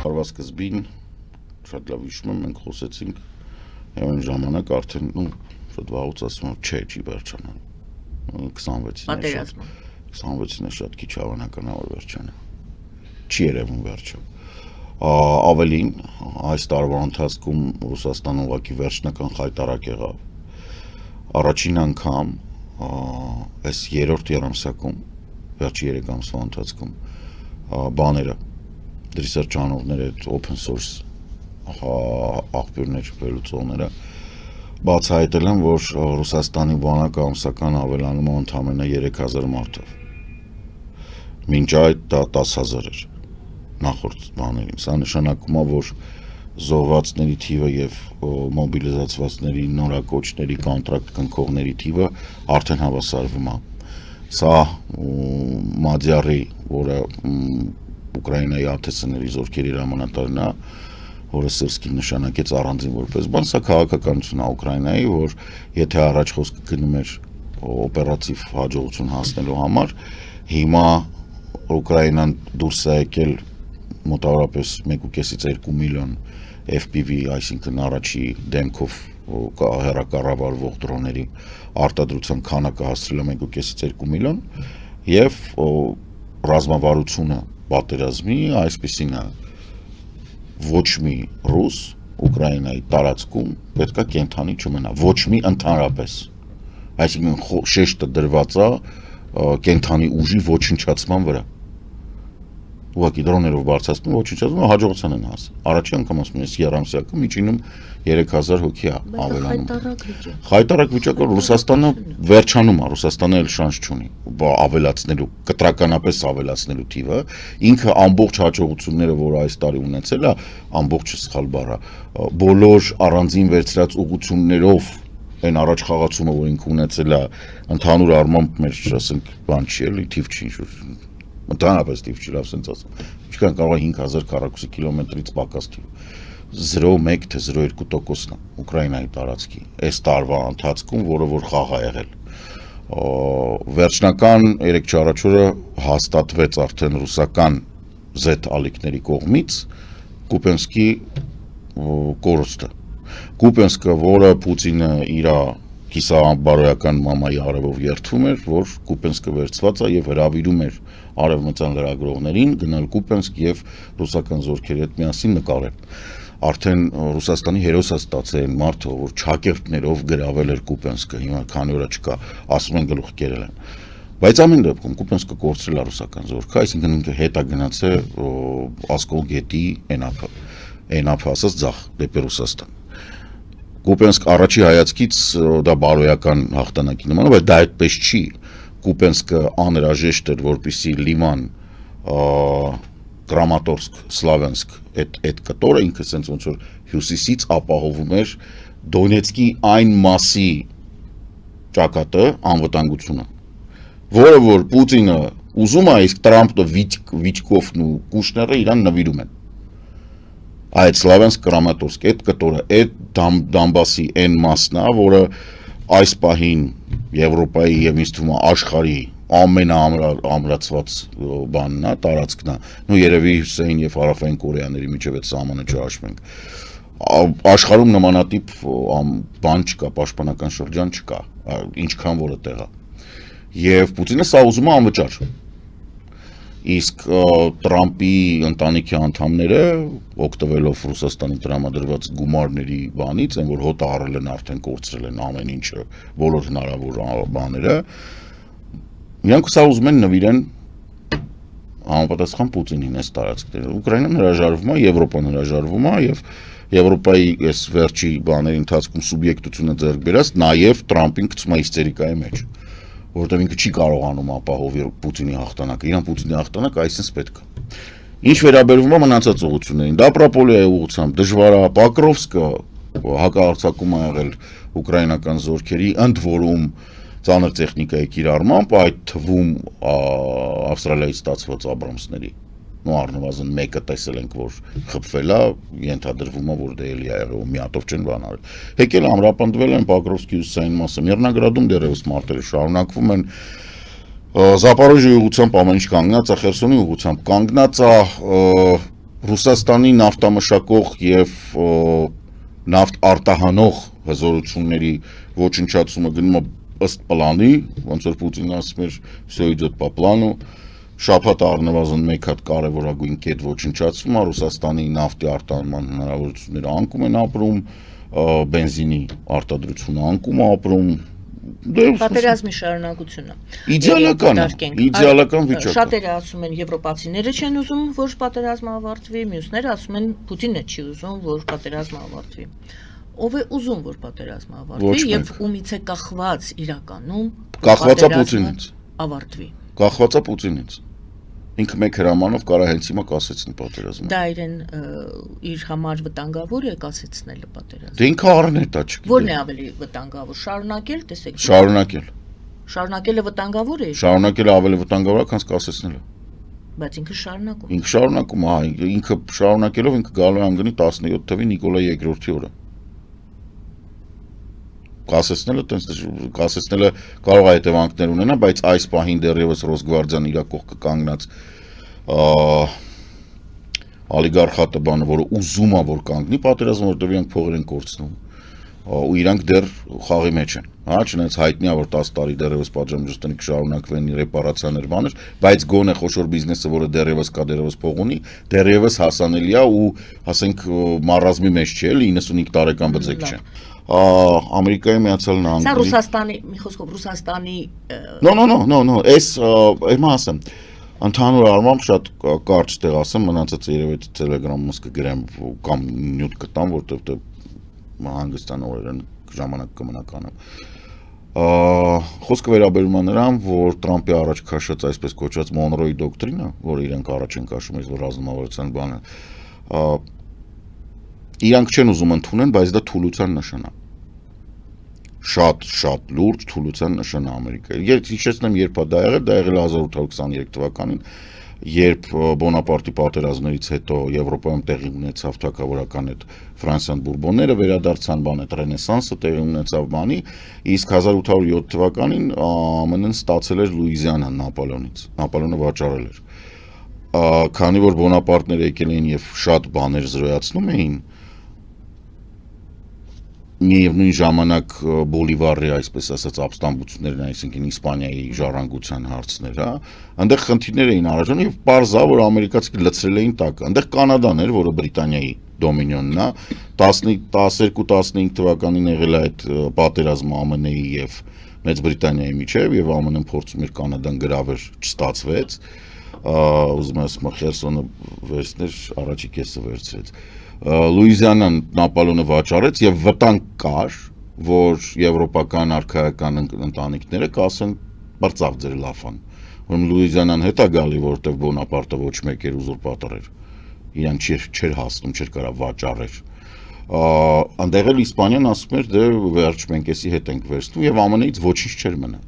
Հարվա սկզբին շատ լավ հիշում եմ, մենք խոսեցինք եւ այն ժամանակ արդեն շատ վաղուց ասում եմ, չէ, չի վերջանա 26-ին է շատ քիչ հավանական է որ վերջանա չի երևում վերջը ավելին այս տարվա ընթացքում Ռուսաստանը ուղղակի վերջնական խայտարակ եղավ առաջին անգամ այս երրորդ երամսյակում վերջի 3 ամսվա ընթացքում բաները research անողները open source աղբյուրներ վերլուծողները բացահայտել են, որ Ռուսաստանի բանակը ամսական ավելանում է ընդամենը 3000 մարդով։ Մինչ այդ դա 10000 էր նախորդ բաներին։ Սա նշանակում է, որ զոհվածների թիվը եւ մոբիլիզացվածների նորակոչների կոնտրակտ կնքողների թիվը արդեն հավասարվում է։ Սա Մադյարի, որը Ուկրաինայի ԱԹՍ-ների զորքերի հրամանատարն է, որը Սիրսկին նշանակեց առանձին որպես բան, սա քաղաքականություն է Ուկրաինայի, որ եթե առաջ խոսքը գնում էր օպերատիվ հաջողություն հասնելու համար, հիմա Ուկրաինան դուրս է եկել մոտավորապես 1.5-ից 2 միլիոն FPV, այսինքն առաջի դեմքով հեռակառավարվող դրոնների արտադրության քանակը հասցրել է 1.5-ից 2 միլիոն եւ ռազմավարությունը պատերազմի այսպիսին է ոչ մի ռուս Ուկրաինայի տարածքում պետքա կենթանի չմնա, ոչ մի ընդհանրապես, այսինքն շեշտը դրված է կենթանի ուժի ոչնչացման վրա, ուղղակի դրոներով բարձրացնում ոչնչացնում հաջողության են հասել, առաջի անգամ ասում եմ, ես երամսյակը միջինում 3000 հոգի է ավելանում, խայտարակ վիճակը Ռուսաստանը վերջանում է, Ռուսաստանը էլ շանս չունի ավելացնելու, կտրականապես ավելացնելու թիվը, ինքը ամբողջ հաջողությունները, որ այս տարի ունեցել է, ամբողջը սխալ բառ է, բոլոր առանձին վերցրած ուղղություններով այն առաջ խաղացումը, որ ինքը ունեցել է, ընդհանուր առմամբ մեր, ասենք, բան չի էլի, թիվ չի, ընդհանրապես թիվ չի, լավ սենց ասում, ինչքան կարող է 5000 քառակուսի կիլոմետրից պակաս թիվ, 0.1 թե 0.2%-ն է Ուկրաինայի տարածքի, այս տարվա ընթացքում, որը որ խաղ է եղել, վերջնական 3 չառաջորը հաստատվեց արդեն ռուսական Z ալիքների կողմից Կուպենսկի կորուստը, Կուպենսկը, որը Պուտինը իր կիսաբարոյական մամայի արևով երդվում էր, որ Կուպենսկը վերցված է եւ հրավիրում էր արևմտյան լրագրողներին գնալ Կուպենսկ եւ ռուսական զորքերի հետ միասին նկարել։ Արդեն Ռուսաստանի հերոս է ստացել այն մարդը, որ ճակերտներով գրավել էր Կուպենսկը, հիմա քանի օր չկա, ասում են գլուխ կերել են։ Բայց ամեն դեպքում Կուպենսկը կորցրել է ռուսական զորքը, այսինքն ինքը հետ է գնացել Ասկոլ գետի այնափ ասած ձախ դեպի Ռուսաստան։ Կուպենսկ առաջի հայացքից դա բարոյական հաղթանակի նման է, բայց դա այդպես չի։ Կուպենսկը անհրաժեշտ էր, որպեսզի Լիման, Կրամատորսկ, Սլավյանսկ այդ կտորը ինքը սենց ոնց որ հյուսիսից ապահովում էր Դոնեցկի այն մասի ճակատը անվտանգությունը, որը որ Պուտինը ուզում է, իսկ Տրամպը Վիչկովն ու Կուշները իրան նվիրում են։ Այդ Սլավյանսկ, Կրամատորսկ, այդ կտորը, այդ Դամբասի այն մասն է, որը այս պահին Եվրոպայի եւ ինձ թվում է աշխարհի ամենաամրացված բանն է, տարածքն է, նույն երևի Հյուսեյն եւ Հարավային Կորեաների միջև այդ սահմանը չհաշվենք։ Աշխարհում նմանատիպ բան չկա, պաշտպանական շրջան չկա, ինչքան որը տեղ է։ Եվ Պուտինը սա ուզում է անվճար։ Իսկ Տրամպի ընտանիքի անդամները, օգտվելով Ռուսաստանի տրամադրված գումարների բանից, այն որ հոտը առել են, արդեն կորցրել են ամեն ինչը, բոլոր հնարավոր բաները, իրանք սա ուզում են նվիրեն համապատասխան Պուտինին այս տարածքները։ Ուկրաինան հրաժարվում է, Եվրոպան հրաժարվում է եւ Եվրոպայի այս վերջի բաների ընթացքում սուբյեկտությունը ձեռք բերած նաեւ Տրամպին գցում է հիստերիկայի մեջ, որովհետեւ ինքը չի կարողանում ապահովել Պուտինի հաղթանակը, իրան Պուտինի հաղթանակը այսպես պետք է։ Ինչ վերաբերվում է մնացած ուղղություններին, Դապրապոլիայի ուղղությամբ դժվար է, Պոկրովսկը հակահարձակում է եղել ուկրաինական զորքերի, ընդ որում ծանր տեխնիկայի կիրառմամբ, այդ թվում Ավստրալիայից ստացված Աբրամսների, առնվազն մեկը տեսել ենք, որ խփվել է, ենթադրվում է, որ դե էլի է եղել, մի հատով չեն բան արել։ Եկել ամրապնդվել են Պոկրովսկի հյուսիսային մասը, Միրնագրադում դեռևս մարտերը շարունակվում են, Զապորոժիայի ուղղությամբ ամեն ինչ կանգնած է, Խերսոնի ուղղությամբ կանգնած է, Ռուսաստանի նավթամշակող եւ նավթ արտահանող հզորությունների ոչնչացումը գնում է ըստ պլանի, ոնց որ Պուտինը ասում էր, всё идет по плану, շաբաթ առնվազն մեկ հատ կարևորագույն կետ ոչնչացվում է, Ռուսաստանի նավթի արտահանման հնարավորությունները անկում են ապրում, բենզինի արտադրությունը անկում է ապրում, Պատերազմի շարունակությունը։ Իդեալական վիճակը։ Շատերը ասում են եվրոպացիները չեն ուզում, որ պատերազմը ավարտվի, մյուսները ասում են Պուտինը չի ուզում, որ պատերազմը ավարտվի։ Ով է ուզում, որ պատերազմը ավարտվի եւ ումից է կախված իրականում կախված է Պուտինից ավարտվի։ Կախված է Պուտինից։ Ինքը մեկ հրամանով կարա հենց հիմա կասեցնի պատերազմը։ Դա իրեն իր համար վտանգավոր է կասեցնելը պատերազմը։ Դե ինքը առներ դա չգիտի։ Որն է ավելի վտանգավոր, շարունակել, տեսեք։ Շարունակել։ Շարունակելը վտանգավոր է։ Շարունակելը ավելի վտանգավոր է, քան կասեցնելը։ Բայց ինքը շարունակում։ Ինքը շարունակում է, ինքը շարունակելով ինքը գալու է անգնի 17 թվի Նիկոլայ II-ի օրը։ Կասեցնելը կարող է հետևանքներ ունենա, բայց այս պահին դեռևս Ռոսգվարդիան իր կողքը կանգնած օլիգարխատը բանը, որը ուզում է որ կանգնի պատերազմը, որտեղ իրանք փողեր են կորցնում, ու իրանք դեռ խաղի մեջ են, հա, չնայած հայտնի է որ 10 տարի դեռևս պատժամիջոցները կշարունակվեն ռեպարացիաներ բաներ, բայց գոնե խոշոր բիզնեսը, որը դեռևս կա, դեռևս փող ունի, դեռևս հասանելի է ու ասենք մառազմի մեջ չէ, 95 տարեկան բծեկ չէ։ Ամերիկայի Միացյալ Նահանգների։ Սա Ռուսաստանի, մի խոսքով Ռուսաստանի No, այս հիմա ասեմ, ընդհանուր առմամբ շատ կարճ տեղ ասեմ, մնացածը երևի Telegram-ում կգրեմ կամ նյութ կտամ, որտեղ հանգստան օրերն ժամանակ կմնականամ։ Խոսքը վերաբերում է նրան, որ Տրամպի առաջ քաշած այսպես կոչված Մոնրոյի դոկտրինը, որը իրենք առաջ են քաշում, որ ռազմավարության բանը, իրանք չեն ուզում ընդունեն, բայց դա թուլության նշան է։ Շատ լուրջ թուլության նշան է Ամերիկայի։ Հիշեցնեմ, երբ է դա եղել 1823 թվականին, երբ Բոնապարտի պատերազմներից հետո Եվրոպայում տեղի ունեցավ թագավորական այդ Ֆրանսիան բուրբոնները վերադարձան բան այդ ռենեսանսը տեղի ունեցավ բանի, իսկ 1807 թվականին ԱՄՆ-ն ստացել էր Լուիզիանան Նապոլեոնից։ Նապոլեոնը վաճառել էր։ Քանի որ Բոնապարտները եկել էին եւ շատ բաներ զրոյացնում էին, միևնույն ժամանակ Բոլիվարի, այսպես ասած, ապստամբություններն, այսինքն Իսպանիայի ժառանգության հարցներ, հա, այնտեղ խնդիրներ էին առաջանում եւ պարզա, որ ամերիկացիները լցրել էին տակ։ Այնտեղ Կանադան էր, որը Բրիտանիայի դոմինիոնն է, 12-15 թվականին եղել է այդ պատերազմը ԱՄՆ-ի եւ Մեծ Բրիտանիայի միջեւ եւ ԱՄՆ-ն փորձում էր Կանադան գրավել, չստացվեց։ Ուզում եմ Խերսոնը վերցներ, առաջի կեսը վերցրեց։ Լուիզիանան Նապոլեոնը վաճառեց եւ վտանգ կար, որ եվրոպական արքայական ընտանիքները կասեն բարձավ ձեր լաֆան։ Ուրեմն Լուիզիանան հետ է գալի, որտեղ Բոնապարտը ոչ մեկ էր ուզուրպատոր էր։ Իրան չէր հասնում, չէր կարա վաճառեր։ Այնտեղ էլ Իսպանիան ասում էր, դե վերջ մենք էսի հետ ենք վերցնում եւ ԱՄՆ-ից ոչինչ չէր մնա։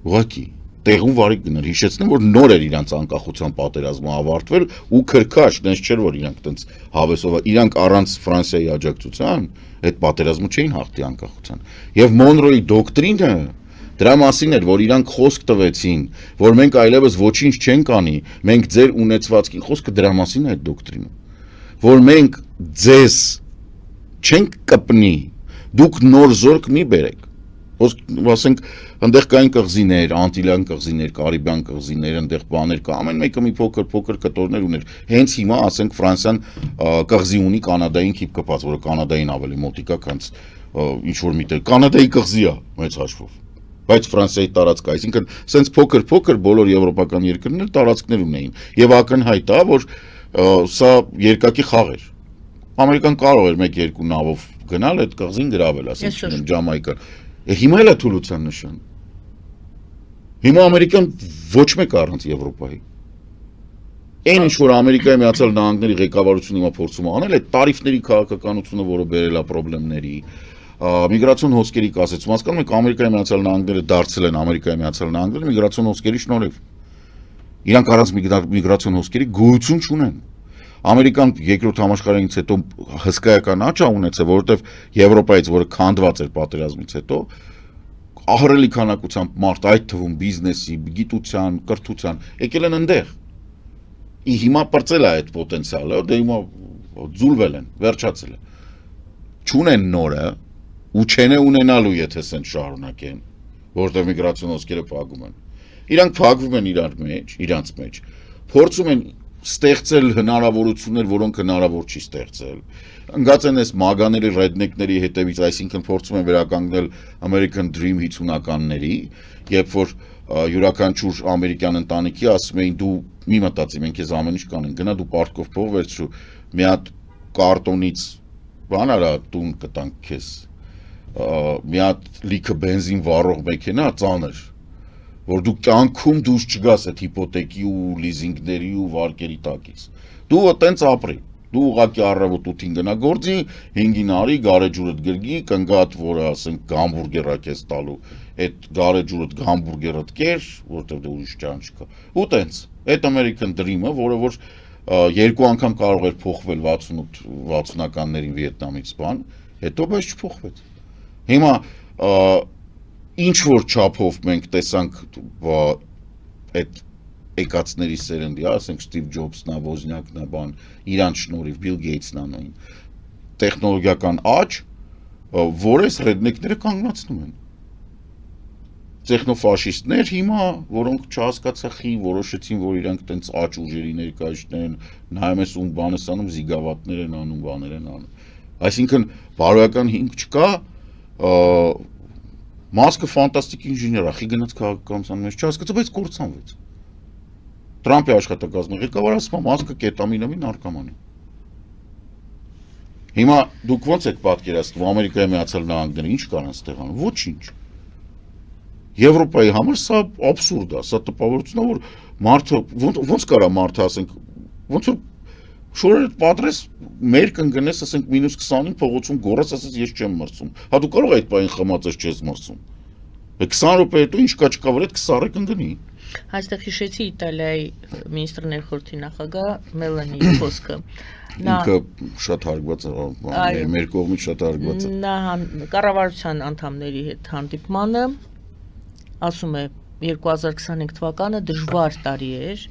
Ուղղակի տեղում վարի գներ, հիշեցնեմ, որ նոր էր իրանց անկախության պատերազմը ավարտվել ու քրքաշ, դենց չէր, որ իրանք տենց հավեսով, իրանք առանց Ֆրանսիայի աջակցության այդ պատերազմը չէին հաղթի անկախության։ Եվ Մոնրոյի դոկտրինը դրա մասին էր, որ իրանք խոսք տվեցին, որ մենք այլևս ոչինչ չենք անի, մենք ձեր ունեցվածքին, խոսքը դրա մասին է այդ դոկտրինը, որ մենք ձեզ չենք կպնի, դուք նոր զորք մի բերեք։ Ասենք, այնտեղ կային կղզիներ, Անտիլյան կղզիներ, Կարիբյան կղզիներ, այնտեղ բաներ կա, ամեն մեկը մի փոքր կտորներ ուներ։ Հենց հիմա, ասենք, Ֆրանսիան կղզի ունի Կանադային քիփ կպած, որը Կանադային ավելի մոտիկ է, քան ինչ որ միտեղ։ Կանադայի կղզի է, մեծ հաշվով։ Բայց Ֆրանսիայի տարածք է, այսինքն, սենց փոքր բոլոր եվրոպական երկրներ տարածքներ ունեին։ Եվ ակնհայտ է, որ սա երկակի խաղ էր։ Ամերիկան կարող էր 1-2 նավով գնալ այդ կղզին գրավել, ասենք, Ջամայկա։ Հիմա էլ է թուլության նշան։ Հիմա Ամերիկան ոչ մեկ առանց Եվրոպայի։ Այն ինչ որ Ամերիկայի Միացյալ Նահանգների ղեկավարությունը հիմա փորձում է անել, այդ տարիֆների քաղաքականությունը, որը բերել է խնդիրների, միգրացիոն հոսքերի կասեցում, հասկանում եք, Ամերիկայի Միացյալ Նահանգները դարձել են Ամերիկայի Միացյալ Նահանգները միգրացիոն հոսքերի շնորհիվ։ Իրանք առանց միգրացիոն հոսքերի գոյություն չունեն։ Ամերիկան երկրորդ համաշխարհայինից հետո հսկայական աճ է ունեցել, որովհետև Եվրոպայից, որը քանդված էր պատերազմից հետո, ահռելի քանակությամբ մարդ, այդ թվում բիզնեսի, գիտության, կրթության, եկել են այնտեղ։ հիմա բրծել է այդ պոտենցիալը, դե հիմա ձուլվել են, վերջացել է։ Չունեն նորը ու չեն ունենալու, եթե սենց շարունակեն, որտեղ միգրացիոն ոսկերը փակում են։ Իրանք փակվում են իրանց մեջ, փորձում են ստեղծել հնարավորություններ, որոնք հնարավոր չի ստեղծել։ Ընկած են այս մագաների, ռեդնեկների հետևից, այսինքն փորձում են վերականգնել American Dream 50-ականների, երբ որ յուրաքանչյուր ամերիկյան ընտանիքի ասում էին դու մի մտածի, մենք քեզ ամեն ինչ կանենք, գնա դու պարտքով փող վերցրու, մի հատ կարտոնից բան արա տուն կտանք քեզ, մի հատ լիքը բենզին վառող մեքենա ծանր, որ դու կյանքում դուրս չգաս այդ հիպոթեկի ու լիզինգների ու վարկերի տակից։ Դու այտենց ապրի, դու ուղղակի առավոտ 8-ին գնա գործի, 5-ին արի, գարեջուրդ գրգի, կնգատ, որը ասենք գամբուրգերա քեզ տալու, այդ գարեջուրդ գամբուրգերդ կեր, որտեղ դու ուրիշ ճան չկա։ Ու տենց, այդ American Dream-ը, որը որ երկու անգամ կարող էր փոխվել 68-60-ականներին Վիետնամից բան, հետո բայց չփոխվեց։ Հիմա ինչ որ չափով մենք տեսանք այդ եկածների սերնդի, ասենք Steve Jobs-ն, Wozniak-ն, բան, իրան շնորհիվ Bill Gates-ն անային, տեխնոլոգիական աճ, որ այս ռեդնեկները կանգնացնում են։ Տեխնոֆաշիստներ հիմա, որոնք չհասկացա խի, որոշեցին, որ իրանք տենց աճ ուժերի ներկայացնեն են, նայում ես ում բան ես անում, զիգավատներ են անում, բաներ են անում։ Այսինքն բարոյական հիմք չկա, Մասկը ֆանտաստիկ ինժեներ է, խի գնաց քաղաքականության մեջ չհասկացա, բայց կործանվեց։ Տրամպի աշխատակազմի ղեկավարը ասում է Մասկը կետամինովի նարկոման է։ Հիմա դուք ո՞նց եք պատկերացնում Ամերիկայի Միացյալ Նահանգները ինչ կարան ստեղ անում, ոչինչ։ Եվրոպայի համար սա աբսուրդ է, սա տպավորություն է, որ մարդը ո՞նց կարա մարդը ասենք, ոնց որ շորերը պատրես մեր կընկնես, ասենք -20-ին փողոցում գորես, ասես ես չեմ մրցում։ Հա դու կարող այդ բային խմած ես չես մրցում։ 20 րոպե հետո ինչ կա չկա վրա 20 կընկնի։ Այստեղ հիշեցի Իտալիայի մինիստրի ներխորհրդի նախագահ Մելանի խոսքը։ Ինքը շատ հարգված է, մեր կողմից շատ հարգված է։ Նա կառավարության անդամների հետ հանդիպմանը ասում է 2025 թվականը դժվար տարի էր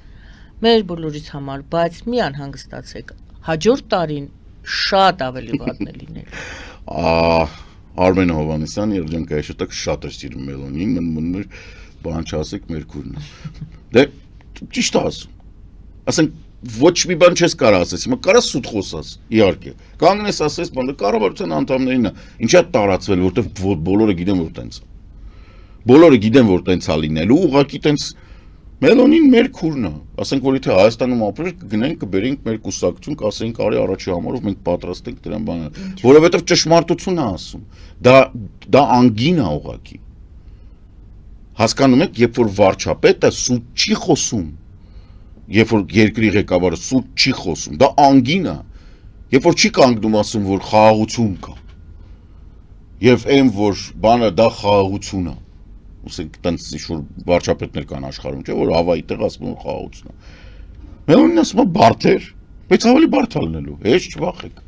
մեր բոլորից համար, բայց մի անհանգստացեք, հաջորդ տարին շատ ավելի վատն է լինել։ Արմեն Հովհաննիսյան երջանկայի շտակ շատ էր սիրում Մելոնին, մնում էր բան չասեք Մերկուրն։ Դե ճիշտ ասում։ Ասենք ոչ մի բան չես կարող ասես, հիմա կարաս սուտ խոսաս, իհարկե։ Կանգնես ասես, բանը կառավարության անդամներինը, ինչա տարածվել, որտեղ բոլորը գիտեն որ տենց։ Բոլորը գիտեն որ տենց է լինելու, ուղղակի տենց Մելոնին մեր քուրն է, ասենք որ եթե Հայաստանում ապրեր կգնենք կբերենք մեր կուսակցություն, կասենք արի առաջի համարով մենք պատրաստ ենք դրան բանը, որովհետև ճշմարտություն է ասում։ Դա անգին է ուղղակի։ Հասկանում եք, երբ որ վարչապետը սուտ չի խոսում, երբ որ երկրի ղեկավարը սուտ չի խոսում, դա անգին է։ Երբ որ չի կանգնում ասում որ խաղաղություն կա։ Եվ այն որ բանը դա խաղաղություն է։ Ուսենք տենց ինչ-որ վարչապետներ կան աշխարհում, չէ՞ որ հավայի տեղ ասում են խաղաղություն է։ Մելոնին ասում է բարդ էր, բայց ավելի բարդ է լինելու, հեչ չվախեք։